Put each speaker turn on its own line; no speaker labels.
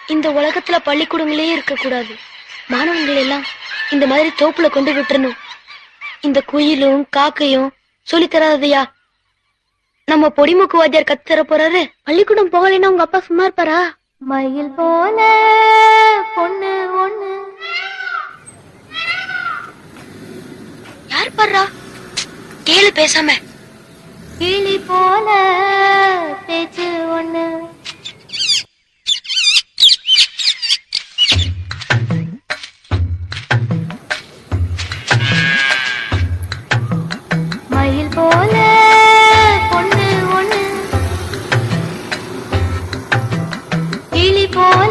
இந்த உலகத்துல பள்ளிக்கூடங்களே இருக்க கூடாது. மாணவர்கள் எல்லாம் இந்த மாதிரி தோப்புல கொண்டு விட்டுறணும். இந்த குயிலும் காக்கையும் சொல்லி தராதையா நம்ம பொடிமுக்கு வாத்தியார் கத்து தர போறாரு. பள்ளிக்கூடம் போகலைன்னா உங்க அப்பா சும்மா இருப்பாரா?
மயில் போல பொண்ணு ஒண்ணு.
யார் பாடுறா? கேளு பேசாம.
கிளி போல பேச்சு ஒண்ணு. மயில் போல பொண்ணு ஒண்ணு. கிளி போல